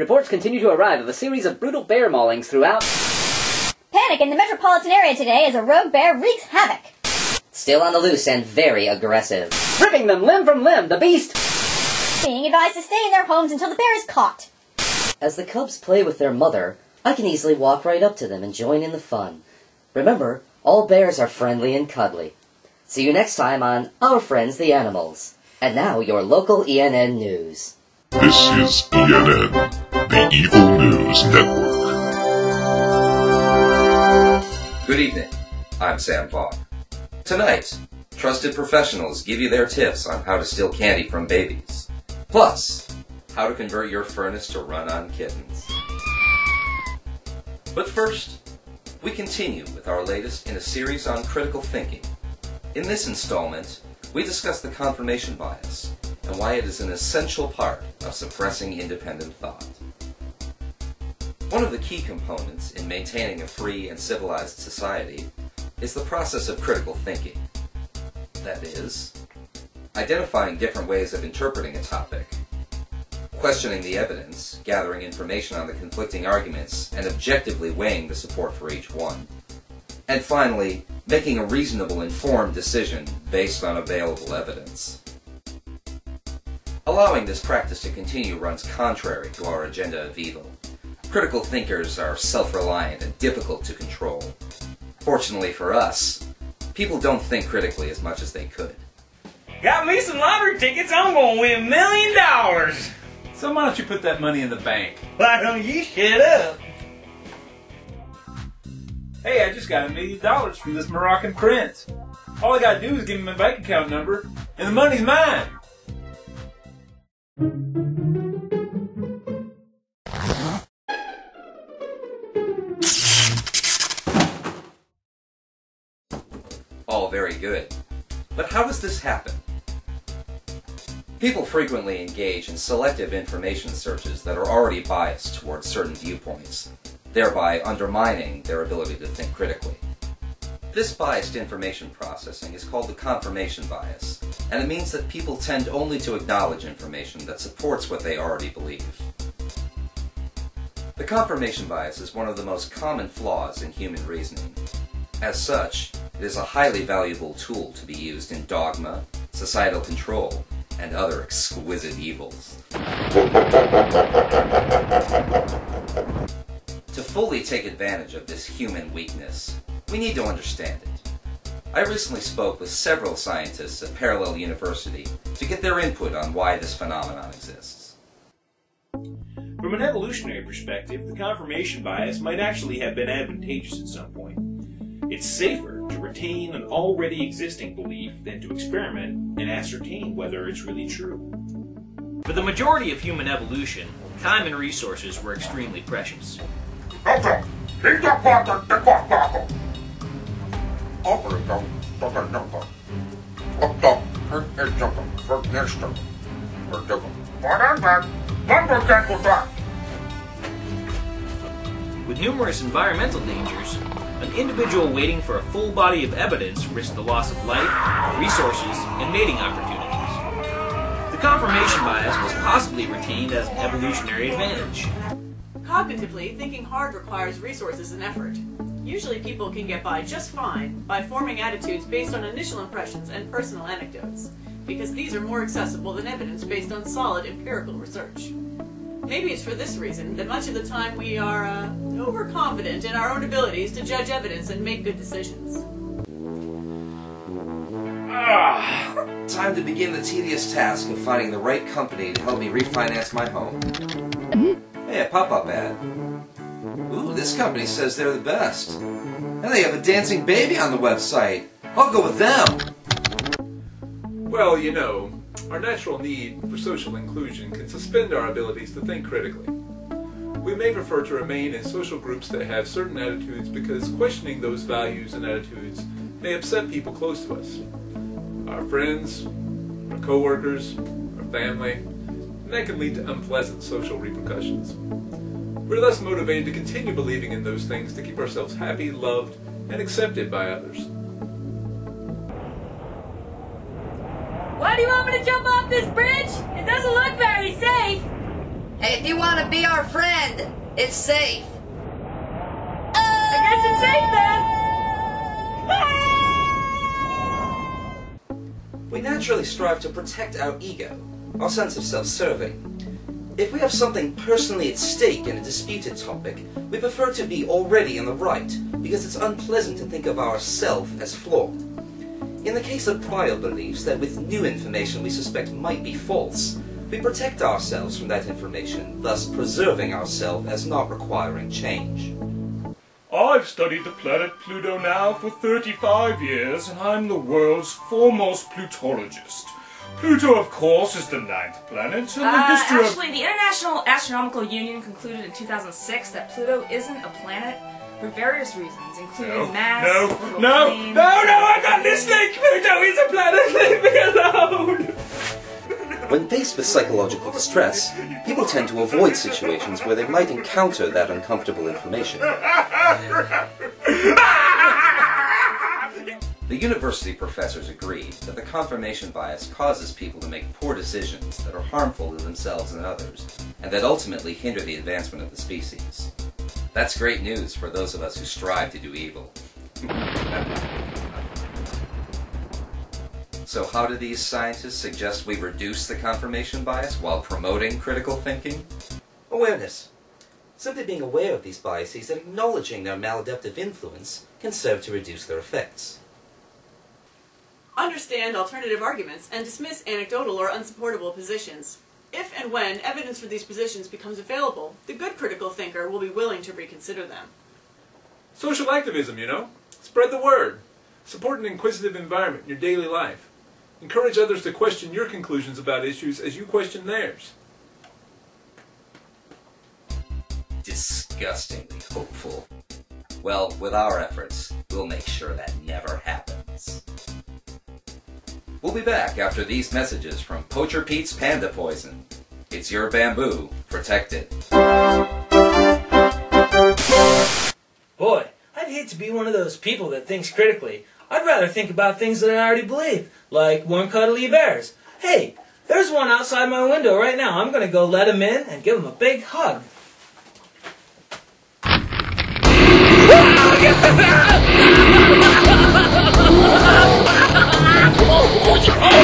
Reports continue to arrive of a series of brutal bear maulings throughout... Panic in the metropolitan area today as a rogue bear wreaks havoc. Still on the loose and very aggressive. Ripping them limb from limb, the beast... Being advised to stay in their homes until the bear is caught. As the cubs play with their mother, I can easily walk right up to them and join in the fun. Remember, all bears are friendly and cuddly. See you next time on Our Friends the Animals. And now, your local ENN news. This is ENN, the Evil News Network. Good evening. I'm Sam Fogg. Tonight, trusted professionals give you their tips on how to steal candy from babies. Plus, how to convert your furnace to run on kittens. But first, we continue with our latest in a series on critical thinking. In this installment, we discuss the confirmation bias and why it is an essential part of suppressing independent thought. One of the key components in maintaining a free and civilized society is the process of critical thinking. That is, identifying different ways of interpreting a topic, questioning the evidence, gathering information on the conflicting arguments, and objectively weighing the support for each one. And finally, making a reasonable, informed decision based on available evidence. Allowing this practice to continue runs contrary to our agenda of evil. Critical thinkers are self-reliant and difficult to control. Fortunately for us, people don't think critically as much as they could. Got me some lottery tickets, I'm gonna win $1 million! So why don't you put that money in the bank? Why don't you shut up? Hey, I just got $1 million from this Moroccan prince. All I gotta do is give him my bank account number, and the money's mine. All very good. But how does this happen? People frequently engage in selective information searches that are already biased towards certain viewpoints, thereby undermining their ability to think critically. This biased information processing is called the confirmation bias, and it means that people tend only to acknowledge information that supports what they already believe. The confirmation bias is one of the most common flaws in human reasoning. As such, it is a highly valuable tool to be used in dogma, societal control, and other exquisite evils. To fully take advantage of this human weakness, we need to understand it. I recently spoke with several scientists at Parallel University to get their input on why this phenomenon exists. From an evolutionary perspective, the confirmation bias might actually have been advantageous at some point. It's safer to retain an already existing belief than to experiment and ascertain whether it's really true. For the majority of human evolution, time and resources were extremely precious. With numerous environmental dangers, an individual waiting for a full body of evidence risked the loss of life, resources, and mating opportunities. The confirmation bias was possibly retained as an evolutionary advantage. Cognitively, thinking hard requires resources and effort. Usually people can get by just fine by forming attitudes based on initial impressions and personal anecdotes, because these are more accessible than evidence based on solid empirical research. Maybe it's for this reason that much of the time we are overconfident in our own abilities to judge evidence and make good decisions. Time to begin the tedious task of finding the right company to help me refinance my home. Hey, a pop-up ad. Ooh, this company says they're the best. And they have a dancing baby on the website. I'll go with them. Well, you know, our natural need for social inclusion can suspend our abilities to think critically. We may prefer to remain in social groups that have certain attitudes because questioning those values and attitudes may upset people close to us. Our friends, our co-workers, our family, and that can lead to unpleasant social repercussions. We're less motivated to continue believing in those things to keep ourselves happy, loved, and accepted by others. Why do you want me to jump off this bridge? It doesn't look very safe. Hey, if you want to be our friend, it's safe. I guess it's safe then. We naturally strive to protect our ego, our sense of self-serving. If we have something personally at stake in a disputed topic, we prefer to be already in the right, because it's unpleasant to think of ourself as flawed. In the case of prior beliefs that with new information we suspect might be false, we protect ourselves from that information, thus preserving ourselves as not requiring change. I've studied the planet Pluto now for 35 years, and I'm the world's foremost Plutologist. Pluto, of course, is the 9th planet, and the history of... Actually, the International Astronomical Union concluded in 2006 that Pluto isn't a planet for various reasons, including mass... I'm not listening! Pluto is a planet! Leave me alone! When faced with psychological distress, people tend to avoid situations where they might encounter that uncomfortable information. The university professors agreed that the confirmation bias causes people to make poor decisions that are harmful to themselves and others, and that ultimately hinder the advancement of the species. That's great news for those of us who strive to do evil. So how do these scientists suggest we reduce the confirmation bias while promoting critical thinking? Awareness. Simply being aware of these biases and acknowledging their maladaptive influence can serve to reduce their effects. Understand alternative arguments and dismiss anecdotal or unsupportable positions. If and when evidence for these positions becomes available, the good critical thinker will be willing to reconsider them. Social activism, you know. Spread the word. Support an inquisitive environment in your daily life. Encourage others to question your conclusions about issues as you question theirs. Disgustingly hopeful. Well, with our efforts, we'll make sure that never happens. We'll be back after these messages from Poacher Pete's Panda Poison. It's your bamboo. Protect it. Boy, I'd hate to be one of those people that thinks critically. I'd rather think about things that I already believe, like warm cuddly bears. Hey, there's one outside my window right now. I'm going to go let him in and give him a big hug. Oh!